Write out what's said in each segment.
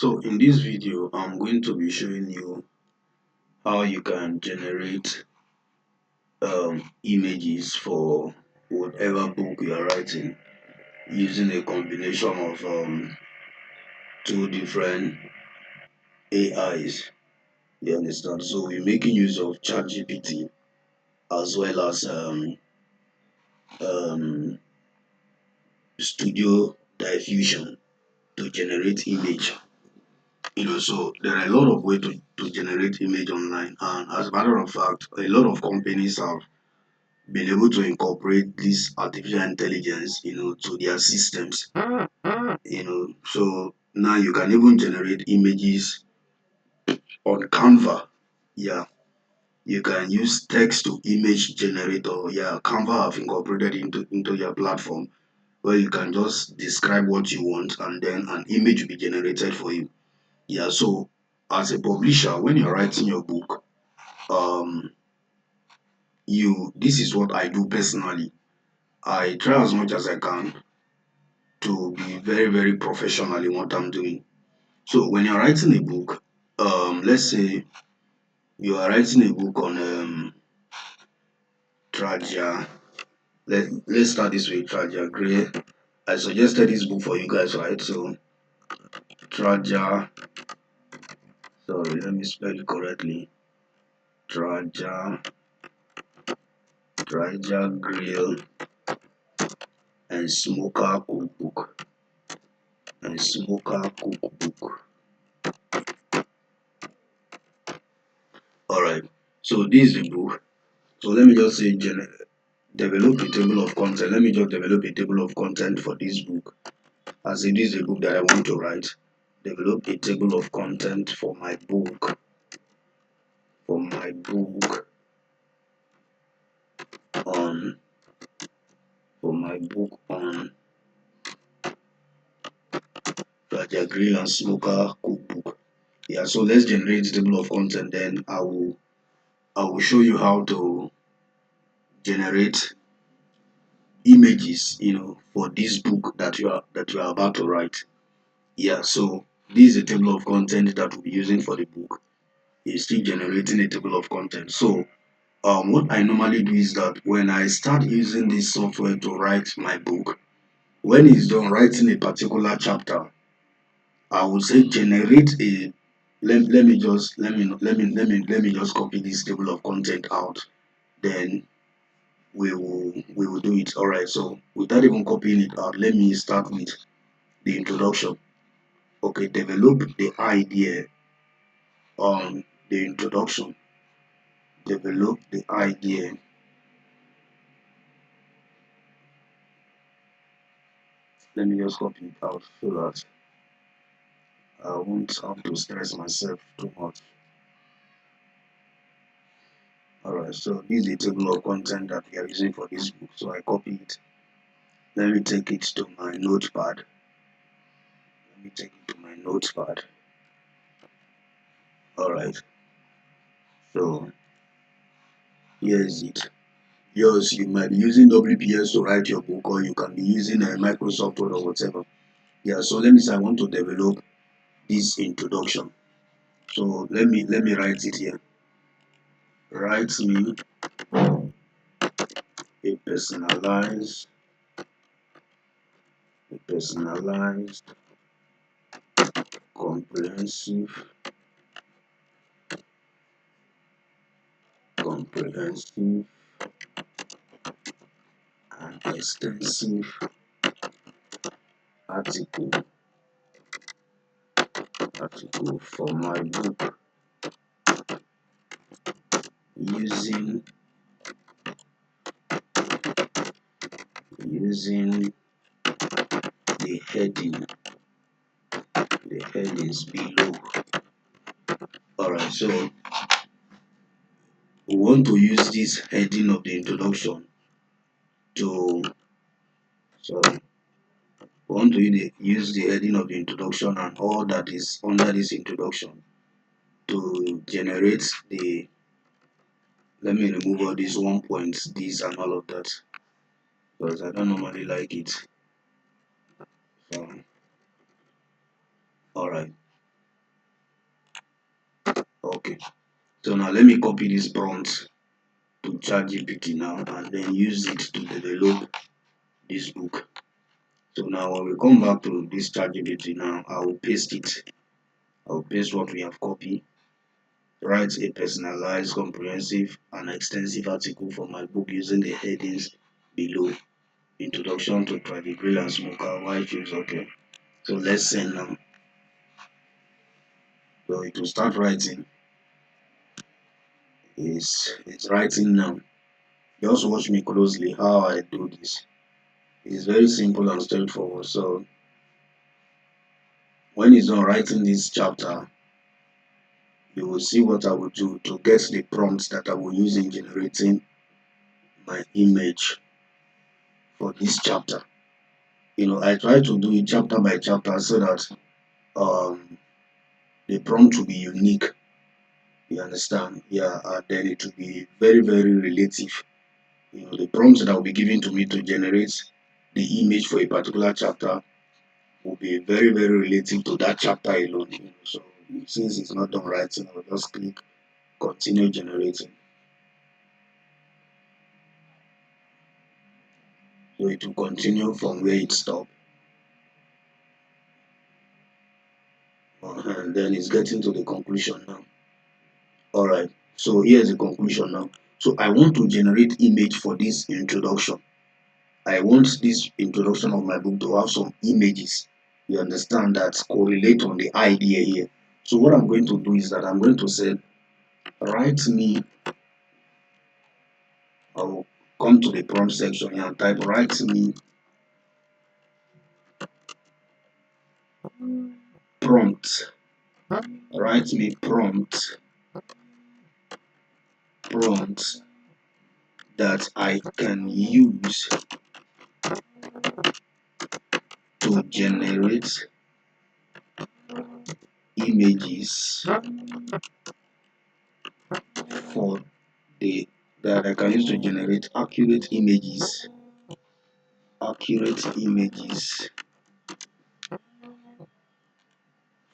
So in this video, I'm going to be showing you how you can generate images for whatever book you are writing using a combination of two different AIs. You understand? So we're making use of ChatGPT as well as um, Studio Diffusion to generate image. So there are a lot of ways to generate image online, and as a matter of fact, a lot of companies have been able to incorporate this artificial intelligence, to their systems. So now you can even generate images on Canva. Yeah, you can use text to image generator. Yeah, Canva have incorporated into your platform where you can just describe what you want and then an image will be generated for you. Yeah, so as a publisher, when you're writing your book, um, this is what I do personally. I try as much as I can to be very, very professional in what I'm doing. So when you're writing a book, let's say you are writing a book on Traja. Let's start this way, Traja Gray. I suggested this book for you guys, right? So Traja, sorry, let me spell it correctly. Traja, Traja Grill and Smoker Cookbook. And Smoker Cookbook. Alright, so this is the book. So let me just say develop a table of content. Let me just develop a table of content for this book. As it is a book that I want to write. Develop a table of content for my book. For my book on for my book on Raja Grill and Smoker Cookbook. Yeah, so let's generate a table of content. Then I will show you how to generate images, for this book that you are about to write. Yeah, so this is a table of content that we'll be using for the book. It's still generating a table of content. So what I normally do is that when I start using this software to write my book, when it's done writing a particular chapter, I will say generate a let me just let me just copy this table of content out. Then we will do it. All right. So without even copying it out, let me start with the introduction. Okay, develop the idea on the introduction. Develop the idea. Let me just copy it out so that I won't have to stress myself too much. Alright, so this is the table of content that we are using for this book. So I copy it. Let me take it to my notepad. Let me take it to my notepad. Alright, so here is it. Yes, you might be using WPS to write your book, or you can be using a Microsoft Word or whatever. Yeah, so let me say I want to develop this introduction. So let me write it here. Write me a personalized, comprehensive and extensive article for my book using the headings below. Alright, so we want to use this heading of the introduction to sorry we want to use the heading of the introduction and all that is under this introduction to generate the let me remove all these 1 points, this and all of that, because I don't normally like it. So alright, Okay. So now let me copy this prompt to ChatGPT now and then use it to develop this book. So now when we come back to this ChatGPT now, I will paste it. I will paste what we have copied. Write a personalized, comprehensive, and extensive article for my book using the headings below. Introduction to Private Grill and Smoker. Why choose? Okay. So let's send now. So it will start writing. It's writing now. Just watch me closely how I do this. It's very simple and straightforward. So when it's done writing this chapter, you will see what I will do to get the prompts that I will use in generating my image for this chapter. I try to do it chapter by chapter so that um, the prompt will be unique. You understand? Yeah, and then it will be very, very relative. The prompts that will be given to me to generate the image for a particular chapter will be very, very relative to that chapter alone. So since it's not done writing, I'll just click continue generating. So it will continue from where it stopped. And then it's getting to the conclusion now. Alright, so here's the conclusion now. So I want to generate image for this introduction. I want this introduction of my book to have some images. You understand that correlate on the idea here. So what I'm going to do is that I'm going to say, write me, I will come to the prompt section here and type, prompt, write me prompt that I can use to generate images for the that I can use to generate accurate images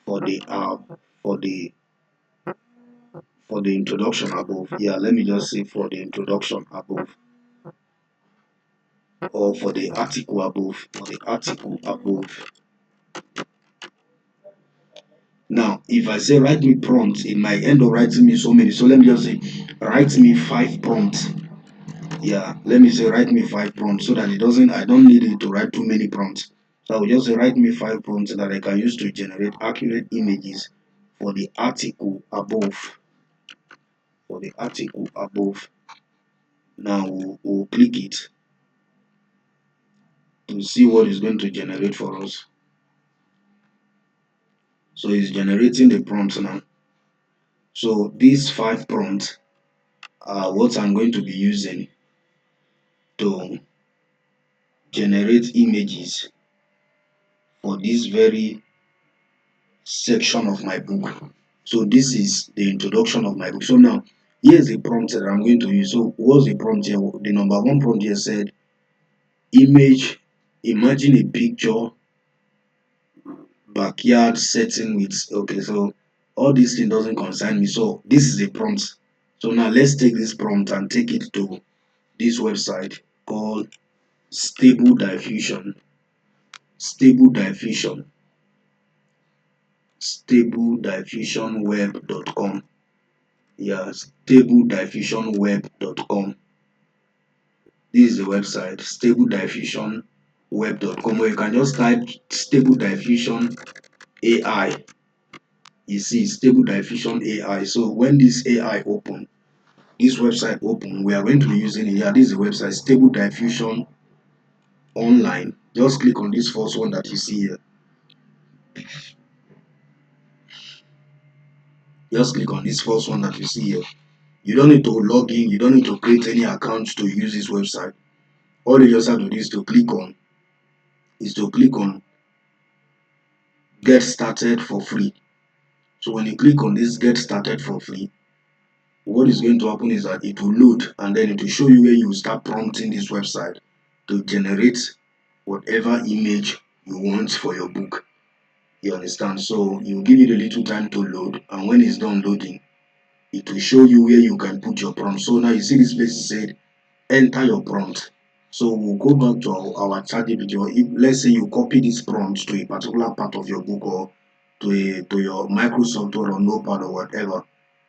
for the for the introduction above. Yeah, let me just say for the introduction above, or for the article above, Now, if I say write me prompts, it might end up writing me so many. So let me just say write me 5 prompts. Yeah, let me say write me 5 prompts so that I don't need it to write too many prompts. So I will just say write me 5 prompts that I can use to generate accurate images for the article above. For the article above. Now we'll click it to see what is going to generate for us. So it's generating the prompts now. So these 5 prompts are what I'm going to be using to generate images for this very section of my book. So this is the introduction of my book. So now here's the prompt that I'm going to use. So what's the prompt here? The number one prompt here said imagine a picture backyard setting with, okay, so all this thing doesn't concern me. So this is the prompt. So now let's take this prompt and take it to this website called stable diffusion stable diffusion stablediffusionweb.com. Yeah, stablediffusionweb.com. This is the website, stablediffusionweb.com, or you can just type stable diffusion AI. You see stable diffusion AI. So when this AI open, this website open, we are going to be using it. Yeah, this is the website, stable diffusion online. Just click on this first one that you see here. Just click on this first one that you see here. You don't need to log in, you don't need to create any account to use this website. All you just have to do is to click on get started for free. So when you click on this get started for free, what is going to happen is that it will load and then it will show you where you will start prompting this website to generate whatever image you want for your book. You understand? So you give it a little time to load, and when it's done loading, it will show you where you can put your prompt. So now you see this place said enter your prompt. So we'll go back to our ChatGPT, or if let's say you copy this prompt to a particular part of your book, or to your Microsoft Word or Notepad or whatever.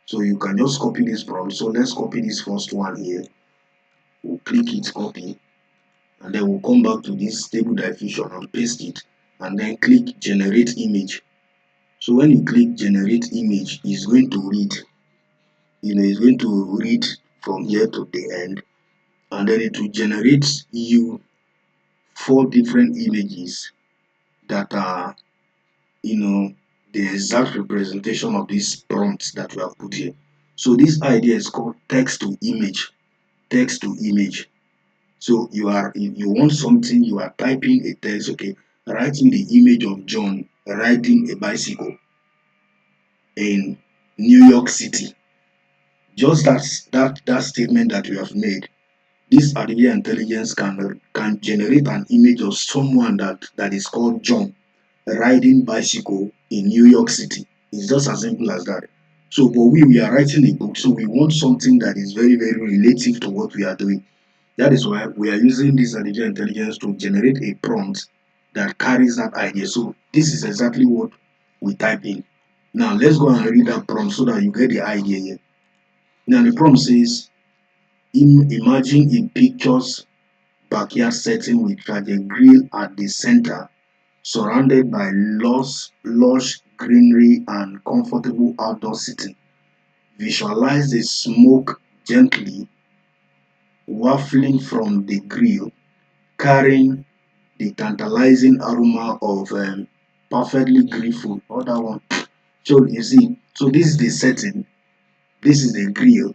So you can just copy this prompt. So let's copy this first one here. We'll click it, copy, and then we'll come back to this stable diffusion and paste it, and then click generate image. So when you click generate image, it's going to read, it's going to read from here to the end, and then it will generate you 4 different images that are, you know, the exact representation of these prompts that we have put here. So this idea is called text to image. Text to image. So you want something, you are typing a text, okay, write me the image of John riding a bicycle in New York City. Just that statement that we have made, this artificial intelligence can generate an image of someone that is called John riding bicycle in New York City. It's just as simple as that. So, but we are writing a book, so we want something that is very, very relative to what we are doing. That is why we are using this artificial intelligence to generate a prompt that carries that idea. So this is exactly what we type in. Now let's go and read that prompt so that you get the idea here. Now the prompt says, imagine a picture's backyard setting with a grill at the center, surrounded by lush greenery and comfortable outdoor seating. Visualize the smoke gently wafting from the grill, carrying the tantalizing aroma of perfectly grilled food. Other one. So you see, so this is the setting, this is the grill,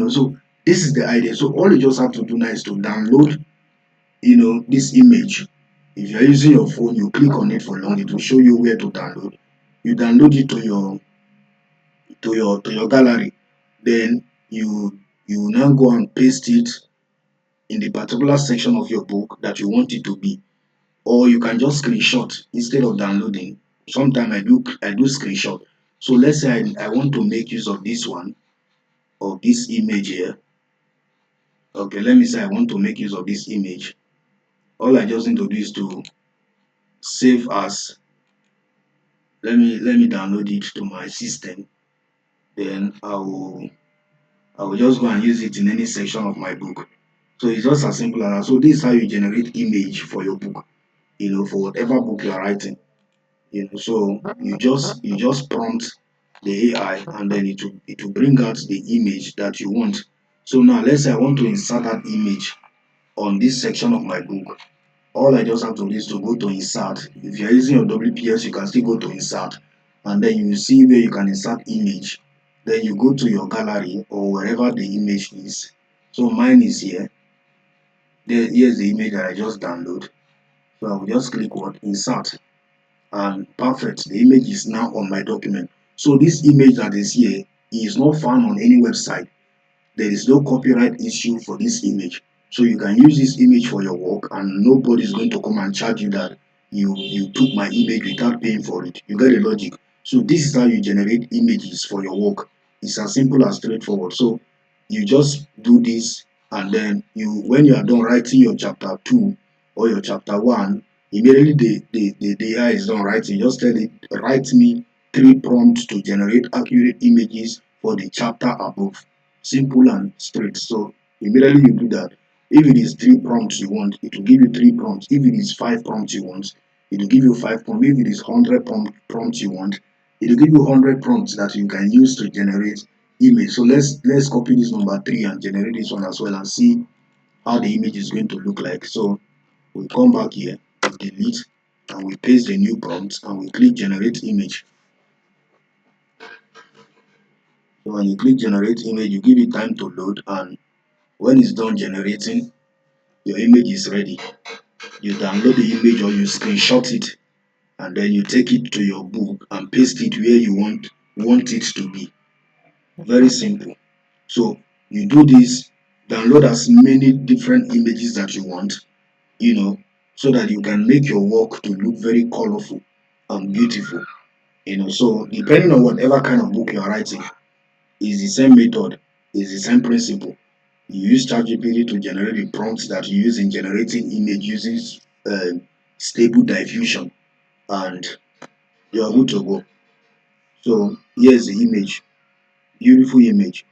so this is the idea. So all you just have to do now is to download, this image. If you're using your phone, you click on it for long, it will show you where to download. You download it to your gallery. Then you now go and paste it in the particular section of your book that you want it to be. Or you can just screenshot instead of downloading. Sometimes I do screenshot. So let's say I want to make use of this one, of this image here. Okay, let me say I want to make use of this image. All I just need to do is to save as. Let me download it to my system. Then I will just go and use it in any section of my book. So it's just as simple as that. So this is how you generate image for your book, for whatever book you are writing. So you just prompt the AI, and then it will bring out the image that you want. So now let's say I want to insert that image on this section of my book. All I just have to do is to go to insert. If you're using your WPS, you can still go to insert, and then you will see where you can insert image. Then you go to your gallery or wherever the image is. So mine is here. Here's the image that I just download. So I will just click what, insert, and perfect, the image is now on my document. So this image that is here is not found on any website. There is no copyright issue for this image. So you can use this image for your work, and nobody is going to come and charge you that you took my image without paying for it. You get the logic. So this is how you generate images for your work. It's as simple as straightforward. So you just do this, and then when you are done writing your chapter 2 or your chapter 1, immediately the AI is done writing. Just tell it, write me 3 prompts to generate accurate images for the chapter above. Simple and straight. So immediately you do that. If it is 3 prompts you want, it will give you 3 prompts. If it is 5 prompts you want, it will give you 5 prompts. If it is 100 prompts you want, it will give you 100 prompts that you can use to generate image. So let's copy this number 3 and generate this one as well, and see how the image is going to look like. So we come back here, we delete, and we paste the new prompt, and we click generate image. So when you click generate image, you give it time to load, and when it's done generating, your image is ready. You download the image or you screenshot it, and then you take it to your book and paste it where you want it to be. Very simple. So you do this, download as many different images that you want, so that you can make your work to look very colorful and beautiful. So depending on whatever kind of book you are writing, It's the same method, it's the same principle. You use ChatGPT to generate the prompts that you use in generating image using stable diffusion, and you are good to go. So here's the image, beautiful image,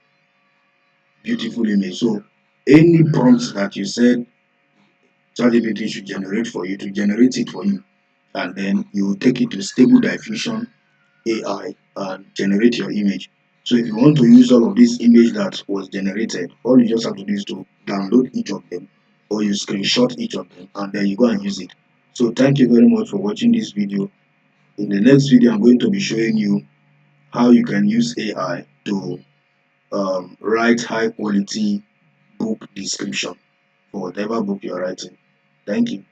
beautiful image. So any prompts that you said ChatGPT should generate for you to generate it for you, and then you take it to stable diffusion AI and generate your image. So if you want to use all of this image that was generated, all you just have to do is to download each of them, or you screenshot each of them, and then you go and use it. So thank you very much for watching this video. In the next video, I'm going to be showing you how you can use AI to write high quality book description for whatever book you're writing. Thank you.